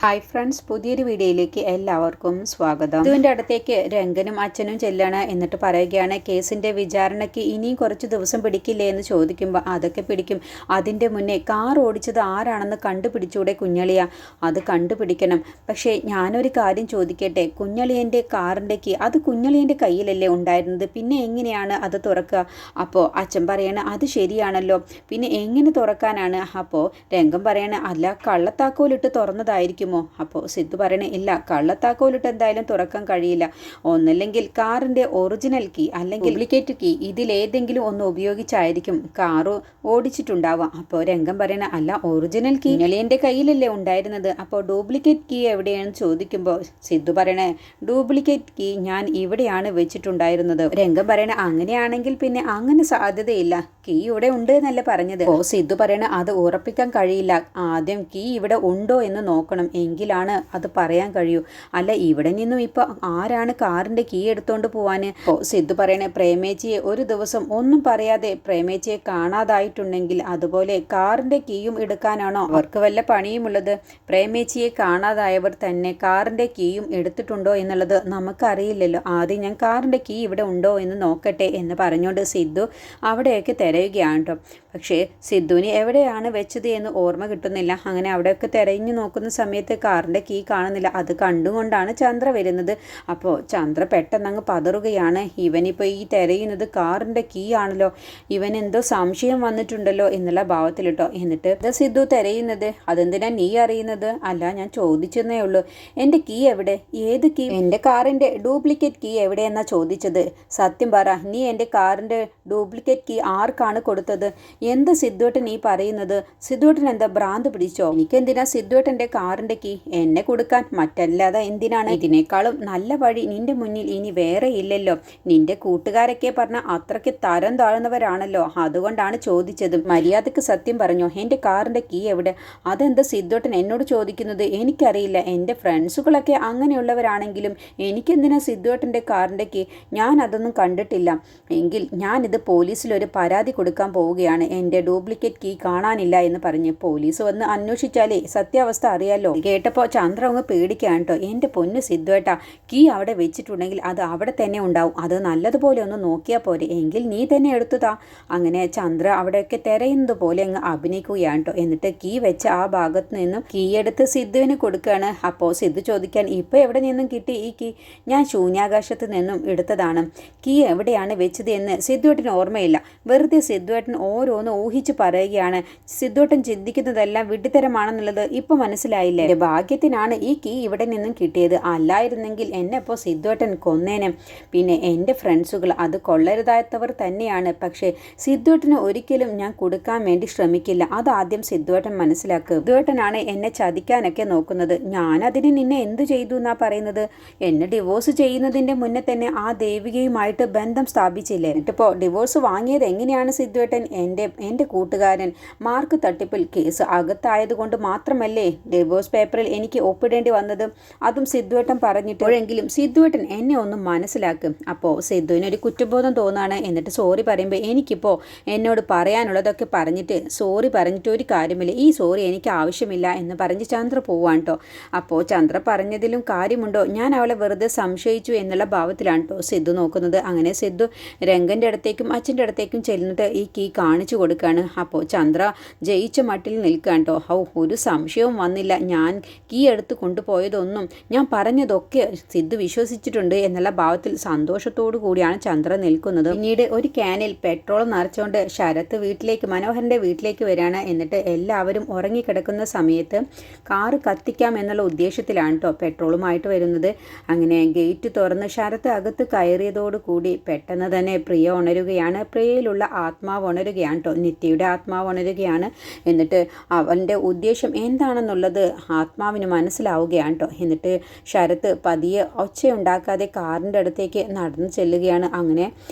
Hi friends, പുതിയൊരു വീഡിയോയിലേക്ക് എല്ലാവർക്കും സ്വാഗതം. ഇതിൻ്റെ അടുത്തേക്ക് രംഗനും അച്ഛനും ചെല്ലാണ്. എന്നിട്ട് പറയുകയാണ്, കേസിൻ്റെ വിചാരണയ്ക്ക് ഇനിയും കുറച്ച് ദിവസം പിടിക്കില്ലേ എന്ന് ചോദിക്കുമ്പോൾ അതൊക്കെ പിടിക്കും. അതിൻ്റെ മുന്നേ കാർ ഓടിച്ചത് ആരാണെന്ന് കണ്ടുപിടിച്ചൂടെ കുഞ്ഞളിയ? അത് കണ്ടുപിടിക്കണം. പക്ഷേ ഞാനൊരു കാര്യം ചോദിക്കട്ടെ, കുഞ്ഞളിയൻ്റെ കാറിൻ്റെ കീ അത് കുഞ്ഞളിയൻ്റെ കയ്യിലല്ലേ ഉണ്ടായിരുന്നത്? പിന്നെ എങ്ങനെയാണ് അത് തുറക്കുക? അപ്പോൾ അച്ഛൻ പറയണ അത് ശരിയാണല്ലോ, പിന്നെ എങ്ങനെ തുറക്കാനാണ്? അപ്പോൾ രംഗം പറയണ അല്ല, കള്ളത്താക്കോലിട്ട് തുറന്നതായിരിക്കും. അപ്പോൾ സിദ്ധു പറയണേ, ഇല്ല, കള്ളത്താക്കോലിട്ട് എന്തായാലും തുറക്കാൻ കഴിയില്ല. ഒന്നല്ലെങ്കിൽ കാറിന്റെ ഒറിജിനൽ കീ അല്ലെങ്കിൽ ഡ്യൂപ്ലിക്കേറ്റ് കീ ഇതിലേതെങ്കിലും ഒന്ന് ഉപയോഗിച്ചായിരിക്കും കാറ് ഓടിച്ചിട്ടുണ്ടാവുക. അപ്പോൾ രംഗം പറയണ അല്ല, ഒറിജിനൽ കീ ഇന്നലെ കയ്യിലല്ലേ ഉണ്ടായിരുന്നത്, അപ്പോൾ ഡ്യൂപ്ലിക്കേറ്റ് കീ എവിടെയാണെന്ന് ചോദിക്കുമ്പോൾ സിദ്ധു പറയണേ, ഡ്യൂപ്ലിക്കേറ്റ് കീ ഞാൻ ഇവിടെയാണ് വെച്ചിട്ടുണ്ടായിരുന്നത്. രംഗം പറയണ അങ്ങനെയാണെങ്കിൽ പിന്നെ അങ്ങനെ സാധ്യതയില്ല, കീ ഇവിടെ ഉണ്ട് എന്നല്ലേ പറഞ്ഞത്. ഓ സിദ്ധു പറയണ അത് ഉറപ്പിക്കാൻ കഴിയില്ല, ആദ്യം കീ ഇവിടെ ഉണ്ടോ എന്ന് നോക്കണം, എങ്കിലാണ് അത് പറയാൻ കഴിയൂ. അല്ല, ഇവിടെ നിന്നും ഇപ്പൊ ആരാണ് കാറിന്റെ കീ എടുത്തോണ്ട് പോവാന്? ഓ സിദ്ധു പറയണേ, പ്രേമേച്ചിയെ ഒരു ദിവസം ഒന്നും പറയാതെ പ്രേമേച്ചിയെ കാണാതായിട്ടുണ്ടെങ്കിൽ അതുപോലെ കാറിന്റെ കീയും എടുക്കാനാണോ അവർക്ക് വല്ല പണിയുമുള്ളത്? പ്രേമേച്ചിയെ കാണാതായവർ തന്നെ കാറിന്റെ കീയും എടുത്തിട്ടുണ്ടോ എന്നുള്ളത് നമുക്കറിയില്ലല്ലോ. ആദ്യം ഞാൻ കാറിന്റെ കീ ഇവിടെ ഉണ്ടോ എന്ന് നോക്കട്ടെ എന്ന് പറഞ്ഞുകൊണ്ട് സിദ്ധു അവിടെയൊക്കെ തിരയുകയാണ് കേട്ടോ. പക്ഷേ സിദ്ധുവിന് എവിടെയാണ് വെച്ചത് എന്ന് ഓർമ്മ കിട്ടുന്നില്ല. അങ്ങനെ അവിടെയൊക്കെ തിരഞ്ഞു നോക്കുന്ന സമയത്ത് കാറിൻ്റെ കീ കാണുന്നില്ല. അത് കണ്ടുകൊണ്ടാണ് ചന്ദ്ര വരുന്നത്. അപ്പോൾ ചന്ദ്ര പെട്ടെന്നങ്ങ് പതറുകയാണ്. ഇവനിപ്പോൾ ഈ തിരയുന്നത് കാറിൻ്റെ കീ ആണല്ലോ, ഇവൻ എന്തോ സംശയം വന്നിട്ടുണ്ടല്ലോ എന്നുള്ള ഭാവത്തിലിട്ടോ. എന്നിട്ട് ഇത് സിദ്ധു തിരയുന്നത്, അതെന്തിനാ നീ അറിയുന്നത്? അല്ല, ഞാൻ ചോദിച്ചെന്നേ ഉള്ളൂ, എൻ്റെ കീ എവിടെ? ഏത് കീ? എൻ്റെ കാറിൻ്റെ ഡ്യൂപ്ലിക്കേറ്റ് കീ എവിടെയെന്നാ ചോദിച്ചത്. സത്യം പറ, നീ എൻ്റെ കാറിൻ്റെ ഡ്യൂപ്ലിക്കേറ്റ് കീ ആർക്കാണ് കൊടുത്തത്? എന്താ സിദ്ധുവേട്ടൻ ഈ പറയുന്നത്? സിദ്ധുവേട്ടൻ എന്താ ഭ്രാന്ത് പിടിച്ചോ? എനിക്കെന്തിനാ സിദ്ധുവേട്ടൻ്റെ കാറിൻ്റെ കീ? എന്നെ കൊടുക്കാൻ, മറ്റല്ലാതെ എന്തിനാണ്? ഇതിനേക്കാളും നല്ല വഴി നിന്റെ മുന്നിൽ ഇനി വേറെ ഇല്ലല്ലോ. നിന്റെ കൂട്ടുകാരൊക്കെ പറഞ്ഞ അത്രയ്ക്ക് തരം താഴ്ന്നവരാണല്ലോ, അതുകൊണ്ടാണ് ചോദിച്ചത്. മര്യാദക്ക് സത്യം പറഞ്ഞോ, എൻ്റെ കാറിൻ്റെ കീ എവിടെ? അതെന്താ സിദ്ധുവേട്ടൻ എന്നോട് ചോദിക്കുന്നത്? എനിക്കറിയില്ല, എൻ്റെ ഫ്രണ്ട്സുകളൊക്കെ അങ്ങനെയുള്ളവരാണെങ്കിലും എനിക്കെന്തിനാ സിദ്ധുവേട്ടൻ്റെ കാറിൻ്റെ കീ? ഞാൻ അതൊന്നും കണ്ടിട്ടില്ല. എങ്കിൽ ഞാനിത് പോലീസിലൊരു പരാതി കൊടുക്കാൻ പോവുകയാണ്. എൻ്റെ ഡ്യൂപ്ലിക്കേറ്റ് കീ കാണാനില്ല എന്ന് പറഞ്ഞ് പോലീസ് വന്ന് അന്വേഷിച്ചാലേ സത്യാവസ്ഥ അറിയാലോ. കേട്ടപ്പോൾ ചന്ദ്ര അങ്ങ് പേടിക്കുകയാണ് കേട്ടോ. എൻ്റെ പൊന്ന് സിദ്ധുവേട്ടാ, കീ അവിടെ വെച്ചിട്ടുണ്ടെങ്കിൽ അത് അവിടെ തന്നെ ഉണ്ടാവും, അത് നല്ലതുപോലെ ഒന്ന് നോക്കിയാൽ പോരെ, എങ്കിൽ നീ തന്നെ എടുത്തതാ. അങ്ങനെ ചന്ദ്ര അവിടെയൊക്കെ തിരയുന്നത് പോലെ അങ്ങ് അഭിനയിക്കുകയാണ് കേട്ടോ. എന്നിട്ട് കീ വെച്ച ആ ഭാഗത്ത് നിന്നും കീ എടുത്ത് സിദ്ധുവിന് കൊടുക്കുകയാണ്. അപ്പോൾ സിദ്ധു ചോദിക്കാൻ, ഇപ്പോൾ എവിടെ നിന്നും കിട്ടി ഈ കീ? ഞാൻ ശൂന്യാകാശത്ത് നിന്നും എടുത്തതാണ്. കീ എവിടെയാണ് വെച്ചത് എന്ന് സിദ്ധുവേട്ടന് ഓർമ്മയില്ല. വെറുതെ സിദ്ധുവേട്ടൻ ഓരോന്ന് ഊഹിച്ച് പറയുകയാണ്. സിദ്ധുവേട്ടൻ ചിന്തിക്കുന്നതെല്ലാം വിഡ്ഢിത്തരമാണെന്നുള്ളത് ഇപ്പൊ മനസ്സിലായില്ലേ? എൻ്റെ ഭാഗ്യത്തിനാണ് ഈ കീ ഇവിടെ നിന്നും കിട്ടിയത്, അല്ലായിരുന്നെങ്കിൽ എന്നെ ഇപ്പോൾ സിദ്ധുവേട്ടൻ കൊന്നേനെ. പിന്നെ എൻ്റെ ഫ്രണ്ട്സുകൾ അത് കൊള്ളരുതാത്തവർ തന്നെയാണ്, പക്ഷേ സിദ്ധുവേട്ടന് ഒരിക്കലും ഞാൻ കൊടുക്കാൻ വേണ്ടി ശ്രമിക്കില്ല. അതാദ്യം സിദ്ധുവേട്ടൻ മനസ്സിലാക്കുക. സിദ്ധുവേട്ടനാണ് എന്നെ ചതിക്കാനൊക്കെ നോക്കുന്നത്. ഞാൻ അതിന് നിന്നെ എന്തു ചെയ്തു എന്നാ പറയുന്നത്? എന്നെ ഡിവോഴ്സ് ചെയ്യുന്നതിൻ്റെ മുന്നേ തന്നെ ആ ദേവികയുമായിട്ട് ബന്ധം സ്ഥാപിച്ചില്ലേ? എന്നിട്ടിപ്പോൾ ഡിവോഴ്സ് വാങ്ങിയത് എങ്ങനെയാണ് സിദ്ധുവേട്ടൻ? എൻ്റെ കൂട്ടുകാരൻ മാർക്ക് തട്ടിപ്പിൽ കേസ് അകത്തായതുകൊണ്ട് മാത്രമല്ലേ ഡിവോഴ്സ് പേപ്പറിൽ എനിക്ക് ഒപ്പിടേണ്ടി വന്നത്? അതും സിദ്ധുവേട്ടൻ പറഞ്ഞിട്ടോഴെങ്കിലും സിദ്ധുവേട്ടൻ എന്നെ ഒന്നും മനസ്സിലാക്കും. അപ്പോൾ സിദ്ധുവിനൊരു കുറ്റബോധം തോന്നാണ്. എന്നിട്ട് സോറി പറയുമ്പോൾ, എനിക്കിപ്പോൾ എന്നോട് പറയാനുള്ളതൊക്കെ പറഞ്ഞിട്ട് സോറി പറഞ്ഞിട്ട് ഒരു കാര്യമില്ല, ഈ സോറി എനിക്ക് ആവശ്യമില്ല എന്ന് പറഞ്ഞ് ചന്ദ്ര പോവാണ് കേട്ടോ. അപ്പോൾ ചന്ദ്ര പറഞ്ഞതിലും കാര്യമുണ്ടോ? ഞാൻ അവളെ വെറുതെ സംശയിച്ചു എന്നുള്ള ഭാവത്തിലാണ് കേട്ടോ സിദ്ധു നോക്കുന്നത്. അങ്ങനെ സിദ്ധു രംഗൻ്റെ അടുത്തേക്കും അച്ഛൻ്റെ അടുത്തേക്കും ചെല്ലുന്നിട്ട് ഈ കീ കാണിച്ചു കൊടുക്കുകയാണ്. അപ്പോൾ ചന്ദ്ര ജയിച്ച മട്ടിൽ നിൽക്കുകയാണ് കേട്ടോ. ഒരു സംശയവും വന്നില്ല, ഞാൻ കീ എടുത്ത് കൊണ്ടുപോയതൊന്നും ഞാൻ പറഞ്ഞതൊക്കെ സിദ്ധു വിശ്വസിച്ചിട്ടുണ്ട് എന്നുള്ള ഭാവത്തിൽ സന്തോഷത്തോടു കൂടിയാണ് ചന്ദ്ര നിൽക്കുന്നത്. പിന്നീട് ഒരു ക്യാനിൽ പെട്രോൾ നിറച്ചുകൊണ്ട് ശരത്ത് മനോഹരൻ്റെ വീട്ടിലേക്ക് വരികയാണ്. എന്നിട്ട് എല്ലാവരും ഉറങ്ങിക്കിടക്കുന്ന സമയത്ത് കാറ് കത്തിക്കാം എന്നുള്ള ഉദ്ദേശത്തിലാണ് കേട്ടോ പെട്രോളുമായിട്ട് വരുന്നത്. അങ്ങനെ ഗേറ്റ് തുറന്ന് ശരത്ത് അകത്ത് കയറിയതോടുകൂടി പെട്ടെന്ന് തന്നെ പ്രിയ ഉണരുകയാണ്. പ്രിയയിലുള്ള ആത്മാവ് ഉണരുകയാണ് കേട്ടോ. നിത്യയുടെ ആത്മാവ് ഉണരുകയാണ്. എന്നിട്ട് അവൻ്റെ ഉദ്ദേശം എന്താണെന്നുള്ളത് ആത്മാവിന് മനസ്സിലാവുകയാണ് കേട്ടോ. എന്നിട്ട് ശരത്ത് പതിയെ ഒച്ചയുണ്ടാക്കാതെ കാറിൻ്റെ അടുത്തേക്ക് നടന്നു ചെല്ലുകയാണ്. അങ്ങനെ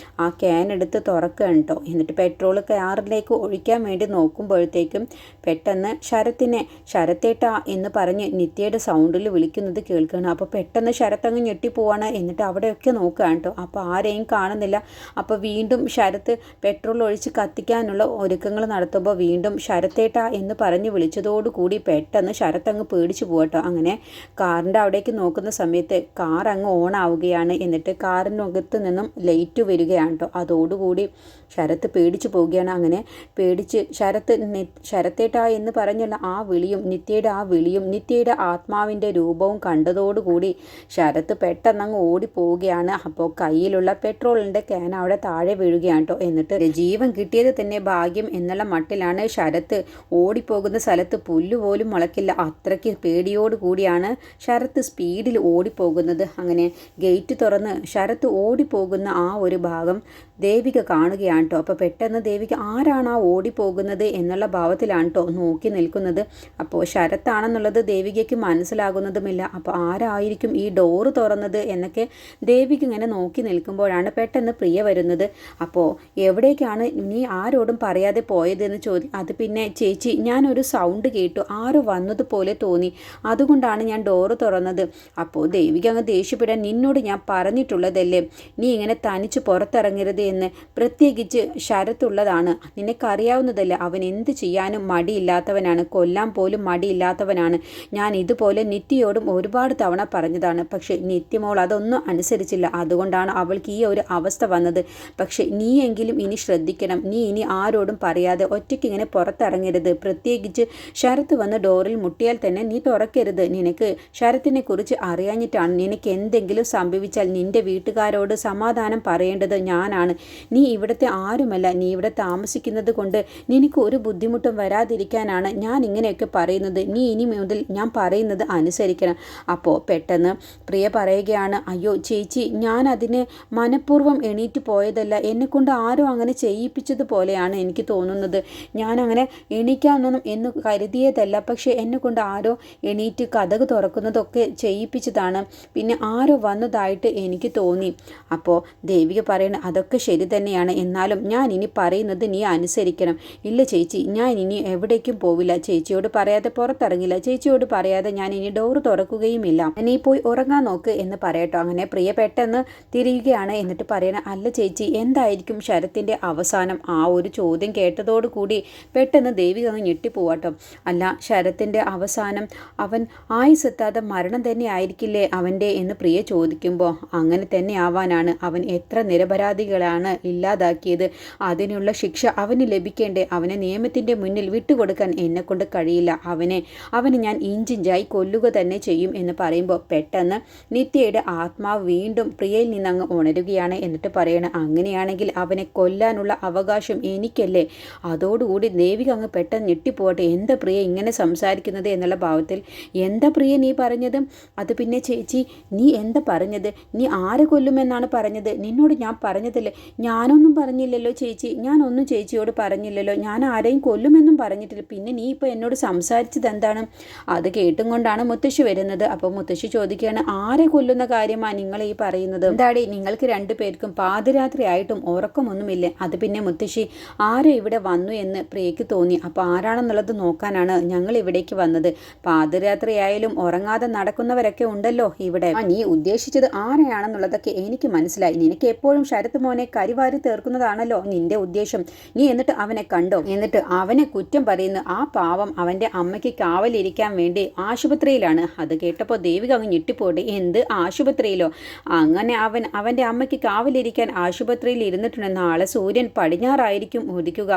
ആ ക്യാൻ എടുത്ത് തുറക്കുകയാണ് കേട്ടോ. എന്നിട്ട് പെട്രോൾ കാറിലേക്ക് ഒഴിക്കാൻ വേണ്ടി നോക്കുമ്പോഴത്തേക്കും പെട്ടെന്ന് ശരത്തേട്ട എന്ന് പറഞ്ഞ് നിത്യയുടെ സൗണ്ടിൽ വിളിക്കുന്നത് കേൾക്കുകയാണ്. അപ്പോൾ പെട്ടെന്ന് ശരത്ത് അങ്ങ് ഞെട്ടിപ്പോവാണ്. എന്നിട്ട് അവിടെയൊക്കെ നോക്കുകയാണ് കേട്ടോ. അപ്പോൾ ആരെയും കാണുന്നില്ല. അപ്പോൾ വീണ്ടും ശരത്ത് പെട്രോൾ ഒഴിച്ച് കത്തിക്കാനുള്ള ഒരുക്കങ്ങൾ നടത്തുമ്പോൾ വീണ്ടും ശരത്തേട്ട എന്ന് പറഞ്ഞ് വിളിച്ചതോടുകൂടി പെട്ടെന്ന് ശരത്ത് അങ്ങ് പേടിച്ചു പോകട്ടോ. അങ്ങനെ കാറിൻ്റെ അവിടേക്ക് നോക്കുന്ന സമയത്ത് കാർ അങ്ങ് ഓൺ ആവുകയാണ്. എന്നിട്ട് കാറിനകത്ത് നിന്നും ലൈറ്റ് വരികയാണ് കേട്ടോ. അതോടുകൂടി ശരത്ത് പേടിച്ചു പോവുകയാണ്. അങ്ങനെ പേടിച്ച് ശരത്തേട്ട എന്ന് പറഞ്ഞുള്ള ആ വിളിയും നിത്യയുടെ ആത്മാവിൻ്റെ രൂപവും കണ്ടതോടുകൂടി ശരത്ത് പെട്ടെന്ന് അങ്ങ് ഓടിപ്പോവുകയാണ്. അപ്പോൾ കയ്യിലുള്ള പെട്രോളിൻ്റെ ക്യാൻ അവിടെ താഴെ വീഴുകയാണ് കേട്ടോ. എന്നിട്ട് ജീവൻ കിട്ടിയത് തന്നെ ഭാഗ്യം എന്നുള്ള മട്ടിലാണ് ശരത്ത് ഓടിപ്പോകുന്ന സ്ഥലത്ത് പുല്ലുപോലും മുളക്കില്ല, അത്രയ്ക്ക് പേടിയോടുകൂടിയാണ് ശരത്ത് സ്പീഡിൽ ഓടിപ്പോകുന്നത്. അങ്ങനെ ഗേറ്റ് തുറന്ന് ശരത്ത് ഓടിപ്പോകുന്ന ആ ഒരു ഭാഗം ദേവിക കാണുകയാണ് കേട്ടോ. അപ്പോൾ പെട്ടെന്ന് ദേവിക ആരാണ് ആ ഓടിപ്പോകുന്നത് എന്നുള്ള ഭാവത്തിലാണ് കേട്ടോ നോക്കി നിൽക്കുന്നത്. അപ്പോൾ ശരത്താണെന്നുള്ളത് ദേവികയ്ക്ക് മനസ്സിലാകുന്നതുമില്ല. അപ്പോൾ ആരായിരിക്കും ഈ ഡോറ് തുറന്നത് എന്നൊക്കെ ദേവിക ഇങ്ങനെ നോക്കി നിൽക്കുമ്പോഴാണ് പെട്ടെന്ന് പ്രിയ വരുന്നത്. അപ്പോൾ എവിടേക്കാണ് നീ ആരോടും പറയാതെ പോയതെന്ന് അത് പിന്നെ ചേച്ചി ഞാനൊരു സൗണ്ട് കേട്ടു, ആരോ വന്നതുപോലെ തോന്നി, അതുകൊണ്ടാണ് ഞാൻ ഡോറ് തുറന്നത്. അപ്പോൾ ദേവിക അങ്ങ് ദേഷ്യപ്പെടാൻ, നിന്നോട് ഞാൻ പറഞ്ഞിട്ടുള്ളതല്ലേ നീ ഇങ്ങനെ തനിച്ച് പുറത്തിറങ്ങരുത് എന്ന്, പ്രത്യേകിച്ച് ശരത്തുള്ളതാണ്, നിനക്കറിയാവുന്നതല്ലേ അവൻ എന്ത് ചെയ്യാനും മടിയില്ലാത്തവനാണ്, കൊല്ലാൻ പോലും മടിയില്ലാത്തവനാണ്. ഞാൻ ഇതുപോലെ നിത്യയോടും ഒരുപാട് തവണ പറഞ്ഞതാണ്, പക്ഷെ നിത്യമോൾ അതൊന്നും അനുസരിച്ചില്ല, അതുകൊണ്ടാണ് അവൾക്ക് ഈ ഒരു അവസ്ഥ വന്നത്. പക്ഷെ നീയെങ്കിലും ഇനി ശ്രദ്ധിക്കണം, നീ ഇനി ആരോടും പറയാതെ ഒറ്റയ്ക്ക് ഇങ്ങനെ പുറത്തിറങ്ങരുത്, പ്രത്യേകിച്ച് ശരത്ത് വന്ന് ഡോറിൽ മുട്ടിയാൽ തന്നെ നീ തുറക്കരുത്. നിനക്ക് ശരത്തിനെ കുറിച്ച് അറിയാഞ്ഞിട്ടാണ്, നിനക്ക് എന്തെങ്കിലും സംഭവിച്ചാൽ നിന്റെ വീട്ടുകാരോട് സമാധാനം പറയേണ്ടത് ഞാനാണ്, നീ ഇവിടുത്തെ ആരുമല്ല, നീ ഇവിടെ താമസിക്കുന്നത് കൊണ്ട് നിനക്ക് ഒരു ബുദ്ധിമുട്ടും വരാതിരിക്കാനാണ് ഞാൻ ഇങ്ങനെയൊക്കെ പറയുന്നത്, നീ ഇനി മുതൽ ഞാൻ പറയുന്നത് അനുസരിക്കണം. അപ്പോൾ പെട്ടെന്ന് പ്രിയ പറയുകയാണ്, അയ്യോ ചേച്ചി ഞാൻ അതിന് മനഃപൂർവ്വം എണീറ്റ് പോയതല്ല, എന്നെക്കൊണ്ട് ആരും അങ്ങനെ ചെയ്യിപ്പിച്ചതുപോലെയാണ് എനിക്ക് തോന്നുന്നത്, ഞാൻ അങ്ങനെ എണീക്കാമെന്നൊന്നും എന്ന് കരുതിയതല്ല, പക്ഷേ എന്നെക്കൊണ്ട് ആരോ എണീറ്റ് കതക് തുറക്കുന്നതൊക്കെ ചെയ്യിപ്പിച്ചതാണ്, പിന്നെ ആരോ വന്നതായിട്ട് എനിക്ക് തോന്നി. അപ്പോൾ ദേവിക പറയണ അതൊക്കെ ശരി തന്നെയാണ്, എന്നാലും ഞാൻ ഇനി പറയുന്നത് നീ അനുസരിക്കണം. ഇല്ല ചേച്ചി ഞാൻ ഇനി എവിടേക്കും പോവില്ല, ചേച്ചിയോട് പറയാതെ പുറത്തിറങ്ങില്ല, ചേച്ചിയോട് പറയാതെ ഞാൻ ഇനി ഡോറ് തുറക്കുകയുമില്ല, നീ പോയി ഉറങ്ങാൻ നോക്ക് എന്ന് പറയട്ടോ. അങ്ങനെ പ്രിയ പെട്ടെന്ന് തിരിയുകയാണ്. എന്നിട്ട് പറയണ, അല്ല ചേച്ചി എന്തായിരിക്കും ശരത്തിൻ്റെ അവസാനം? ആ ഒരു ചോദ്യം കേട്ടതോടുകൂടി പെട്ടെന്ന് ദേവിക അങ്ങ് ഞെട്ടിപ്പോവാട്ടോ. അല്ല ശരത്തിൻ്റെ അവസാനം അവൻ ആയുസെത്താതെ മരണം തന്നെ ആയിരിക്കില്ലേ അവൻ്റെ എന്ന് പ്രിയ ചോദിക്കുമ്പോൾ, അങ്ങനെ തന്നെ ആവാനാണ്, അവൻ എത്ര നിരപരാധികളാണ് ഇല്ലാതാക്കിയത്, അതിനുള്ള ശിക്ഷ അവന് ലഭിക്കേണ്ടേ, അവനെ നിയമത്തിൻ്റെ മുന്നിൽ വിട്ടുകൊടുക്കാൻ എന്നെക്കൊണ്ട് കഴിയില്ല, അവനെ ഞാൻ ഇഞ്ചിഞ്ചായി കൊല്ലുക തന്നെ ചെയ്യും എന്ന് പറയുമ്പോൾ പെട്ടെന്ന് നിത്യയുടെ ആത്മാവ് വീണ്ടും പ്രിയയിൽ നിന്നങ്ങ് ഉണരുകയാണ്. എന്നിട്ട് പറയണം, അങ്ങനെയാണെങ്കിൽ അവനെ കൊല്ലാനുള്ള അവകാശം എനിക്കല്ലേ? അതോടുകൂടി ദേവിക അങ്ങ് പെട്ടെന്ന് ഞെട്ടിപ്പോട്ടെ, എന്താ പ്രിയ ഇങ്ങനെ സംസാരിക്കുന്നത് എന്നുള്ള ഭാവത്തിൽ, എന്താ പ്രിയ നീ പറഞ്ഞത്? അത് പിന്നെ ചേച്ചി നീ എന്താ പറഞ്ഞത്? നീ ആരെ കൊല്ലുമെന്നാണ് പറഞ്ഞത്? നിന്നോട് ഞാൻ പറഞ്ഞതല്ലേ? ഞാനൊന്നും പറഞ്ഞില്ലല്ലോ ചേച്ചി, ഞാനൊന്നും ചേച്ചിയോട് പറഞ്ഞില്ലല്ലോ, ഞാൻ ആരെയും കൊല്ലുമെന്നും പറഞ്ഞിട്ടില്ല, പിന്നെ നീ ഇപ്പോൾ എന്നോട് സംസാരിച്ചത് എന്താണ്? അത് കേട്ടും കൊണ്ടാണ് മുത്തശ്ശി വരുന്നത്. അപ്പോൾ മുത്തശ്ശി ചോദിക്കുകയാണ്, ആരെ കൊല്ലുന്ന കാര്യമാണ് നിങ്ങൾ ഈ പറയുന്നത്? എന്താടി നിങ്ങൾക്ക് രണ്ടുപേർക്കും പാതിരാത്രി ആയിട്ടും ഉറക്കമൊന്നുമില്ലേ? അത് പിന്നെ മുത്തശ്ശി ആരോ ഇവിടെ വന്നു എന്ന് പ്രിയയ്ക്ക് തോന്നി, അപ്പോൾ ആരാണെന്നുള്ളത് നോക്കാനാണ് ഞങ്ങൾ ഇവിടേക്ക് വന്നത്. പാതിരാത്രി ആയാലും ഉറങ്ങാതെ നടക്കുന്നവരൊക്കെ ഉണ്ടല്ലോ ഇവിടെ, നീ ഉദ്ദേശിച്ചത് ആരെയാണെന്നുള്ളതൊക്കെ എനിക്ക് മനസ്സിലായി, നിനക്ക് എപ്പോഴും ശരത്ത് മോനെ കരിവാരി തീർക്കുന്നതാണല്ലോ നിന്റെ ഉദ്ദേശം. നീ എന്നിട്ട് അവനെ കണ്ടോ? എന്നിട്ട് അവനെ കുറ്റം പറയുന്നു, ആ പാവം അവൻ്റെ അമ്മയ്ക്ക് കാവലിരിക്കാൻ വേണ്ടി ആശുപത്രിയിലാണ്. അത് കേട്ടപ്പോൾ ദേവിക അങ്ങ് ഞെട്ടിപ്പോട്ടെ, എന്ത് ആശുപത്രിയിലോ? അങ്ങനെ അവൻ്റെ അമ്മയ്ക്ക് കാവലിരിക്കാൻ ആശുപത്രിയിൽ ഇരുന്നിട്ടുണ്ട്, നാളെ സൂര്യൻ പടിഞ്ഞാറായിരിക്കും ഉദിക്കുക.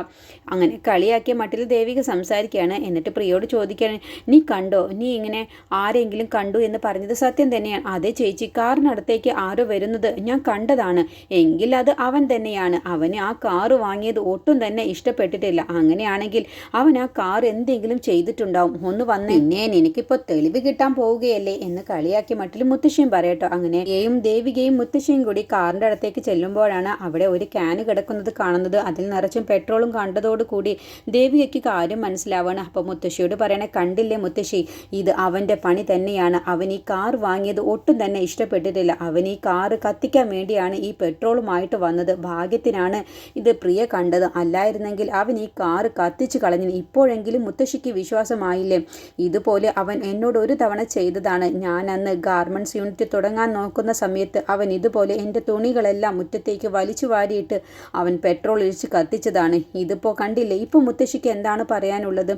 അങ്ങനെ കളിയാക്കിയ മട്ടിൽ ദേവിക സംസാരിക്കുകയാണ്. എന്നിട്ട് പ്രിയോട് ചോദിക്കുകയാണ്, നീ കണ്ടോ, നീ ഇങ്ങനെ ആരെങ്കിലും കണ്ടു എന്ന് പറഞ്ഞത് സത്യം തന്നെയാണ്? അതെ ചേച്ചി, കാറിനടുത്തേക്ക് ആരോ വരുന്നത് ഞാൻ കണ്ടതാണ്, എങ്കിൽ അത് അവൻ തന്നെയാണ്, അവന് ആ കാറ് വാങ്ങിയത് ഒട്ടും തന്നെ ഇഷ്ടപ്പെട്ടിട്ടില്ല, അങ്ങനെയാണെങ്കിൽ അവൻ ആ കാർ എന്തെങ്കിലും ചെയ്തിട്ടുണ്ടാവും, ഒന്ന് വന്നേ, പിന്നെ എനിക്കിപ്പോൾ തെളിവ് കിട്ടാൻ പോവുകയല്ലേ എന്ന് കളിയാക്കി മട്ടിൽ മുത്തശ്ശിയും പറയട്ടോ. അങ്ങനെ ദേവികയും മുത്തശ്ശിയും കൂടി കാറിൻ്റെ അടുത്തേക്ക് ചെല്ലുമ്പോഴാണ് അവിടെ ഒരു ക്യാന് കിടക്കുന്നത് കാണുന്നത്. അതിൽ നിറച്ചും പെട്രോളും കണ്ടതോടുകൂടി ദേവികയ്ക്ക് കാര്യം മനസ്സിലാവാണ്. അപ്പോൾ മുത്തശ്ശിയോട് പറയണേ, കണ്ടില്ലേ മുത്തശ്ശി, ഇത് അവൻ്റെ പണി തന്നെയാണ്, അവൻ ഈ കാർ വാങ്ങിയത് ഒട്ടും തന്നെ ഇഷ്ടപ്പെട്ടിട്ടില്ല, അവൻ ഈ കാറ് കത്തിക്കാൻ വേണ്ടിയാണ് ഈ പെട്രോളുമായിട്ട് വന്നത്. ഭാഗ്യത്തിനാണ് ഇത് പ്രിയ കണ്ടത്, അല്ലായിരുന്നെങ്കിൽ അവൻ ഈ കാറ് കത്തിച്ച് കളഞ്ഞു. ഇപ്പോഴെങ്കിലും മുത്തശ്ശിക്ക് വിശ്വാസമായില്ലേ? ഇതുപോലെ അവൻ എന്നോട് ഒരു തവണ ചെയ്തതാണ്. ഞാൻ അന്ന് ഗാർമെൻറ്റ്സ് യൂണിറ്റ് തുടങ്ങാൻ നോക്കുന്ന സമയത്ത് അവൻ ഇതുപോലെ എൻ്റെ തുണികളെല്ലാം മുറ്റത്തേക്ക് വലിച്ചു വാരിയിട്ട് അവൻ പെട്രോൾ ഒഴിച്ച് കത്തിച്ചതാണ്. ഇതിപ്പോൾ കണ്ടില്ലേ? ഇപ്പോൾ മുത്തശ്ശിക്ക് എന്താണ് പറയാനുള്ളത്?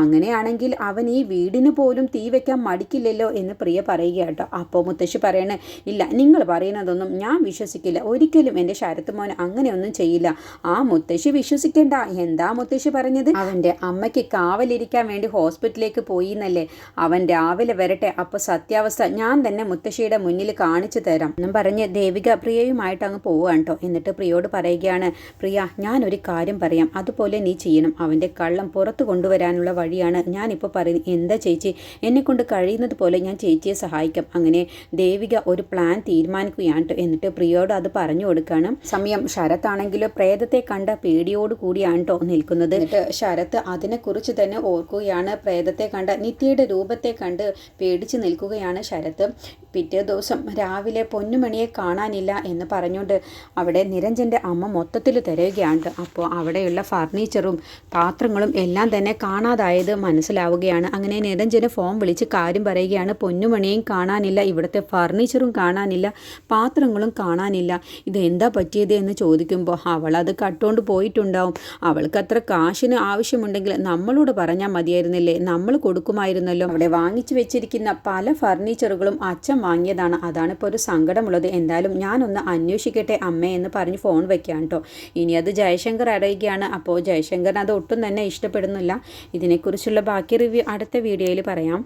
അങ്ങനെയാണെങ്കിൽ അവൻ ഈ വീടിന് പോലും തീ വയ്ക്കാൻ മടിക്കില്ലല്ലോ എന്ന് പ്രിയ പറയുക കേട്ടോ. അപ്പോൾ മുത്തശ്ശി പറയണേ, ഇല്ല, നിങ്ങൾ പറയുന്നതൊന്നും ഞാൻ വിശ്വസിക്കില്ല. ഒരിക്കലും എൻ്റെ ശരത്ത് മോൻ അങ്ങനെയൊന്നും ചെയ്യില്ല. ആ മുത്തശ്ശി വിശ്വസിക്കേണ്ട. എന്താ മുത്തശ്ശി പറഞ്ഞത്? അവൻ്റെ അമ്മയ്ക്ക് കാവലിരിക്കാൻ വേണ്ടി ഹോസ്പിറ്റലിലേക്ക് പോയി എന്നല്ലേ? അവൻ രാവിലെ വരട്ടെ, അപ്പോൾ സത്യാവസ്ഥ ഞാൻ തന്നെ മുത്തശ്ശിയുടെ മുന്നിൽ കാണിച്ചു തരാം എന്നും പറഞ്ഞ് ദേവിക പ്രിയയുമായിട്ട് അങ്ങ് പോവുകയാണ് കേട്ടോ. എന്നിട്ട് പ്രിയോട് പറയുകയാണ്, പ്രിയ, ഞാനൊരു കാര്യം പറയാം, അതുപോലെ നീ ചെയ്യണം. അവൻ്റെ കള്ളം പുറത്തു കൊണ്ടുവരാനുള്ള വഴിയാണ് ഞാനിപ്പോൾ പറയുന്നത്. എന്താ ചേച്ചി? എന്നെക്കൊണ്ട് കഴിയുന്നത് പോലെ ഞാൻ ചേച്ചിയെ സഹായിക്കാം. അങ്ങനെ ദേവിക ഒരു പ്ലാൻ തീരുമാനിക്കുകയാണ്. എന്നിട്ട് പ്രിയോട് അത് പറഞ്ഞു കൊടുക്കുകയാണ്. സമയം ശരത്താണെങ്കിലും പ്രേതത്തെ കണ്ട പേടിയോട് കൂടിയാണ് കേട്ടോ നിൽക്കുന്നത്. എന്നിട്ട് ശരത്ത് അതിനെക്കുറിച്ച് തന്നെ ഓർക്കുകയാണ്. പ്രേതത്തെ കണ്ട നിത്യയുടെ രൂപത്തെ കണ്ട് പേടിച്ച് നിൽക്കുകയാണ് ശരത്ത്. പിറ്റേ ദിവസം രാവിലെ പൊന്നുമണിയെ കാണാനില്ല എന്ന് പറഞ്ഞുകൊണ്ട് അവിടെ നിരഞ്ജൻ്റെ അമ്മ മൊത്തത്തിൽ തിരയുകയാണ്. അപ്പോൾ അവിടെയുള്ള ഫർണിച്ചറും പാത്രങ്ങളും എല്ലാം തന്നെ കാണാതായത് മനസ്സിലാവുകയാണ്. അങ്ങനെ നിരഞ്ജന് ഫോൺ വിളിച്ച് കാര്യം പറയുകയാണ്. പൊന്നുമണിയും കാണാനില്ല, ഇവിടുത്തെ ഫർണിച്ചറും കാണാനില്ല, പാത്രങ്ങളും കാണാനില്ല. ഇതെന്താ പറ്റിയത് എന്ന് ചോദിക്കുമ്പോൾ അവളത് കട്ടുകൊണ്ട് പോയിട്ടുണ്ടാവും. അവൾക്ക് അത്ര കാശിന് ആവശ്യമുണ്ടെങ്കിൽ നമ്മളോട് പറഞ്ഞാൽ മതിയായിരുന്നില്ലേ? നമ്മൾ കൊടുക്കുമായിരുന്നല്ലോ. അവിടെ വാങ്ങിച്ചു വെച്ചിരിക്കുന്ന പല ഫർണിച്ചറുകളും അച്ഛൻ വാങ്ങിയതാണ്. അതാണിപ്പോൾ ഒരു സങ്കടമുള്ളത്. എന്തായാലും ഞാനൊന്ന് അന്വേഷിക്കട്ടെ അമ്മേ എന്ന് പറഞ്ഞ് ഫോൺ വെക്കാം കേട്ടോ. ഇനി അത് ജയശങ്കർ അറിയുകയാണ്. അപ്പോൾ ജയശങ്കറിന് അത് ഒട്ടും തന്നെ ഇഷ്ടപ്പെടുന്നില്ല. ഇതിനെക്കുറിച്ചുള്ള ബാക്കി റിവ്യൂ അടുത്ത വീഡിയോയിൽ പറയാം.